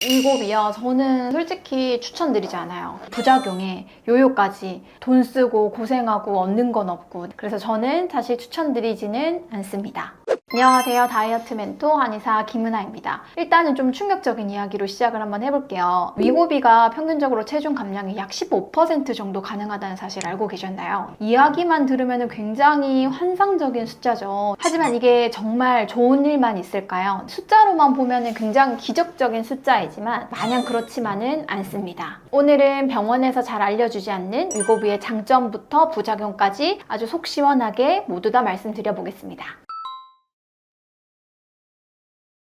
위고비요. 저는 솔직히 추천드리지 않아요. 부작용에 요요까지 돈 쓰고 고생하고 얻는 건 없고, 그래서 저는 사실 추천드리지는 않습니다. 안녕하세요. 다이어트 멘토 한의사 김은아입니다. 일단은 좀 충격적인 이야기로 시작을 한번 해볼게요. 위고비가 평균적으로 체중 감량이 약 15% 정도 가능하다는 사실 알고 계셨나요? 이야기만 들으면 굉장히 환상적인 숫자죠. 하지만 이게 정말 좋은 일만 있을까요? 숫자로만 보면 굉장히 기적적인 숫자이지만 마냥 그렇지만은 않습니다. 오늘은 병원에서 잘 알려주지 않는 위고비의 장점부터 부작용까지 아주 속 시원하게 모두 다 말씀드려 보겠습니다.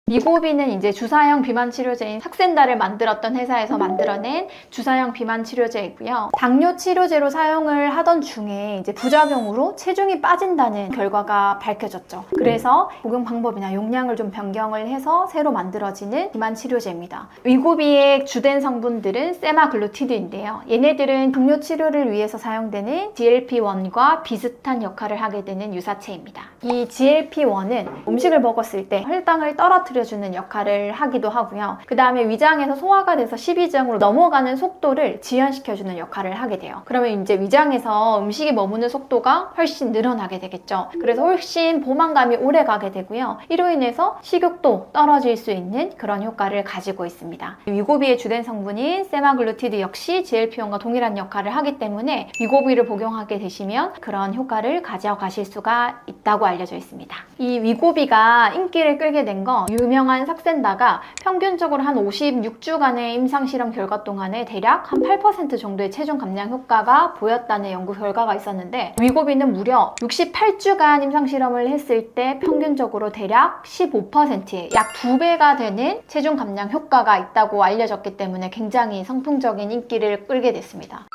위고비는 이제 주사형 비만 치료제인 삭센다를 만들었던 회사에서 만들어낸 주사형 비만 치료제이고요. 당뇨 치료제로 사용을 하던 중에 이제 부작용으로 체중이 빠진다는 결과가 밝혀졌죠. 그래서 복용 방법이나 용량을 좀 변경을 해서 새로 만들어지는 비만 치료제입니다. 위고비의 주된 성분들은 세마글루티드인데요. 얘네들은 당뇨 치료를 위해서 사용되는 GLP-1과 비슷한 역할을 하게 되는 유사체입니다. 이 GLP-1은 음식을 먹었을 때 혈당을 떨어뜨려주는 역할을 하기도 하고요. 그 다음에 위장에서 소화가 돼서 식이장으로 넘어가는 속도를 지연시켜주는 역할을 하게 돼요. 그러면 이제 위장에서 음식이 머무는 속도가 훨씬 늘어나게 되겠죠. 그래서 훨씬 포만감이 오래 가게 되고요. 이로 인해서 식욕도 떨어질 수 있는 그런 효과를 가지고 있습니다. 위고비의 주된 성분인 세마글루티드 역시 GLP-1과 동일한 역할을 하기 때문에 위고비를 복용하게 되시면 그런 효과를 가져가실 수가 있다고 알려져 있습니다. 이 위고비가 인기를 끌게 된 건 유명한 삭센다가 평균적으로 한 56주간의 임상실험 결과 동안에 대략 한 8% 정도의 체중 감량 효과가 보였다는 연구 결과가 있었는데, 위고비는 무려 68주간 임상실험을 했을 때 평균적으로 대략 15%의 약 2배가 되는 체중 감량 효과가 있다고 알려졌기 때문에 굉장히 선풍적인 인기를 끌게 됐습니다.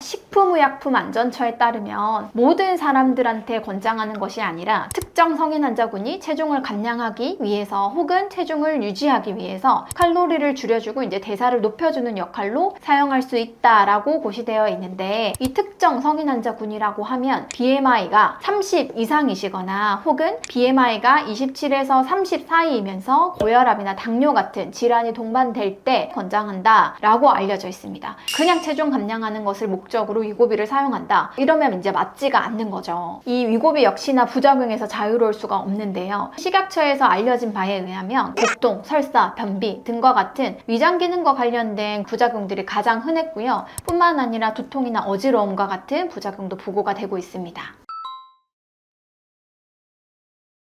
식품의약품안전처에 따르면 모든 사람들한테 권장하는 것이 아니라 특정 성인 환자군이 체중을 감량하기 위해서 혹은 체중을 유지하기 위해서 칼로리를 줄여주고 이제 대사를 높여주는 역할로 사용할 수 있다라고 고시되어 있는데, 이 특정 성인 환자군이라고 하면 BMI가 30 이상이시거나 혹은 BMI가 27에서 30 사이이면서 고혈압이나 당뇨 같은 질환이 동반될 때 권장한다라고 알려져 있습니다. 그냥 체중 감량하는 것을 목적으로 위고비를 사용한다, 이러면 이제 맞지가 않는 거죠. 이 위고비 역시나 부작용에서 자유로울 수가 없는데요. 식약처에서 알려진 바에 의하면 복통, 설사, 변비 등과 같은 위장 기능과 관련된 부작용들이 가장 흔했고요. 뿐만 아니라 두통이나 어지러움과 같은 부작용도 보고가 되고 있습니다.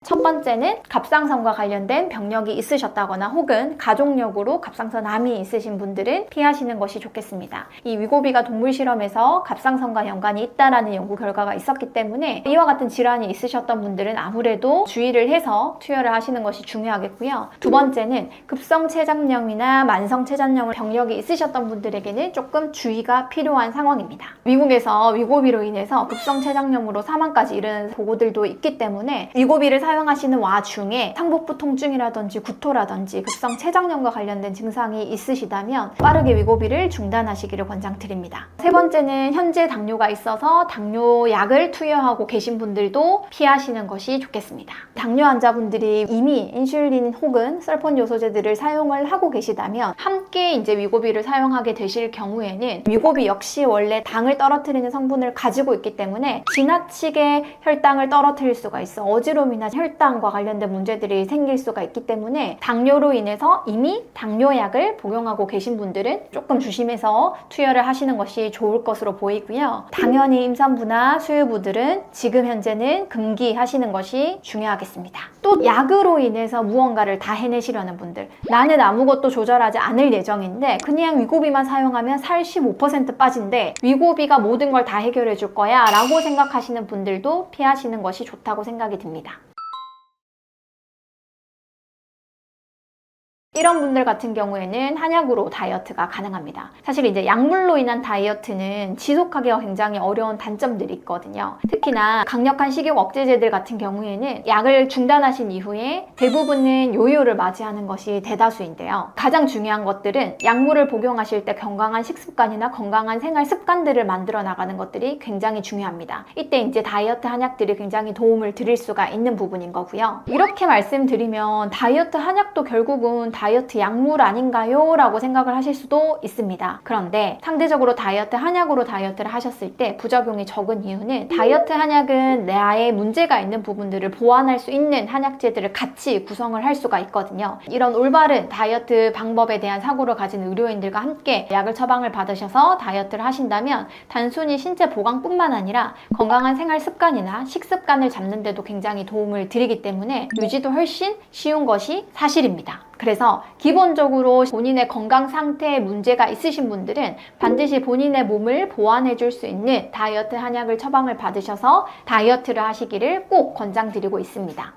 첫 번째는 갑상선과 관련된 병력이 있으셨다거나 혹은 가족력으로 갑상선암이 있으신 분들은 피하시는 것이 좋겠습니다. 이 위고비가 동물 실험에서 갑상선과 연관이 있다라는 연구 결과가 있었기 때문에 이와 같은 질환이 있으셨던 분들은 아무래도 주의를 해서 투여를 하시는 것이 중요하겠고요. 두 번째는 급성췌장염이나 만성췌장염 병력이 있으셨던 분들에게는 조금 주의가 필요한 상황입니다. 미국에서 위고비로 인해서 급성췌장염으로 사망까지 이르는 보고들도 있기 때문에 위고비를 사용하시는 와중에 상복부 통증이라든지 구토라든지 급성췌장염과 관련된 증상이 있으시다면 빠르게 위고비를 중단하시기를 권장드립니다. 세 번째는 현재 당뇨가 있어서 당뇨약을 투여하고 계신 분들도 피하시는 것이 좋겠습니다. 당뇨 환자분들이 이미 인슐린 혹은 설폰 요소제들을 사용을 하고 계시다면 함께 이제 위고비를 사용하게 되실 경우에는 위고비 역시 원래 당을 떨어뜨리는 성분을 가지고 있기 때문에 지나치게 혈당을 떨어뜨릴 수가 있어 어지러움이나 혈당과 관련된 문제들이 생길 수가 있기 때문에 당뇨로 인해서 이미 당뇨약을 복용하고 계신 분들은 조금 조심해서 투여를 하시는 것이 좋을 것으로 보이고요. 당연히 임산부나 수유부들은 지금 현재는 금기하시는 것이 중요하겠습니다. 또 약으로 인해서 무언가를 다 해내시려는 분들, 나는 아무것도 조절하지 않을 예정인데 그냥 위고비만 사용하면 살 15% 빠진대, 위고비가 모든 걸 다 해결해 줄 거야 라고 생각하시는 분들도 피하시는 것이 좋다고 생각이 듭니다. 이런 분들 같은 경우에는 한약으로 다이어트가 가능합니다. 사실 이제 약물로 인한 다이어트는 지속하기가 굉장히 어려운 단점들이 있거든요. 특히나 강력한 식욕 억제제들 같은 경우에는 약을 중단하신 이후에 대부분은 요요를 맞이하는 것이 대다수인데요. 가장 중요한 것들은 약물을 복용하실 때 건강한 식습관이나 건강한 생활 습관들을 만들어 나가는 것들이 굉장히 중요합니다. 이때 이제 다이어트 한약들이 굉장히 도움을 드릴 수가 있는 부분인 거고요. 이렇게 말씀드리면 다이어트 한약도 결국은 다이어트 약물 아닌가요? 라고 생각을 하실 수도 있습니다. 그런데 상대적으로 다이어트 한약으로 다이어트를 하셨을 때 부작용이 적은 이유는 다이어트 한약은 나의 문제가 있는 부분들을 보완할 수 있는 한약재들을 같이 구성을 할 수가 있거든요. 이런 올바른 다이어트 방법에 대한 사고를 가진 의료인들과 함께 약을 처방을 받으셔서 다이어트를 하신다면 단순히 신체 보강뿐만 아니라 건강한 생활 습관이나 식습관을 잡는 데도 굉장히 도움을 드리기 때문에 유지도 훨씬 쉬운 것이 사실입니다. 그래서 기본적으로 본인의 건강 상태에 문제가 있으신 분들은 반드시 본인의 몸을 보완해 줄 수 있는 다이어트 한약을 처방을 받으셔서 다이어트를 하시기를 꼭 권장드리고 있습니다.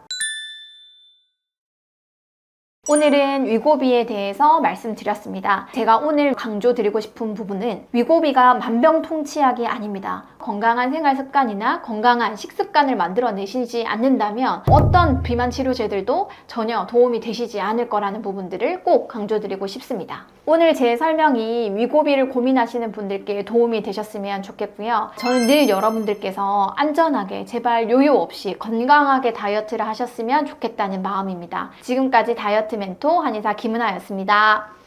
오늘은 위고비에 대해서 말씀드렸습니다. 제가 오늘 강조드리고 싶은 부분은 위고비가 만병통치약이 아닙니다. 건강한 생활 습관이나 건강한 식습관을 만들어내시지 않는다면 어떤 비만 치료제들도 전혀 도움이 되시지 않을 거라는 부분들을 꼭 강조드리고 싶습니다. 오늘 제 설명이 위고비를 고민하시는 분들께 도움이 되셨으면 좋겠고요. 저는 늘 여러분들께서 안전하게 제발 요요 없이 건강하게 다이어트를 하셨으면 좋겠다는 마음입니다. 지금까지 다이어트 멘토 한의사 김은하였습니다.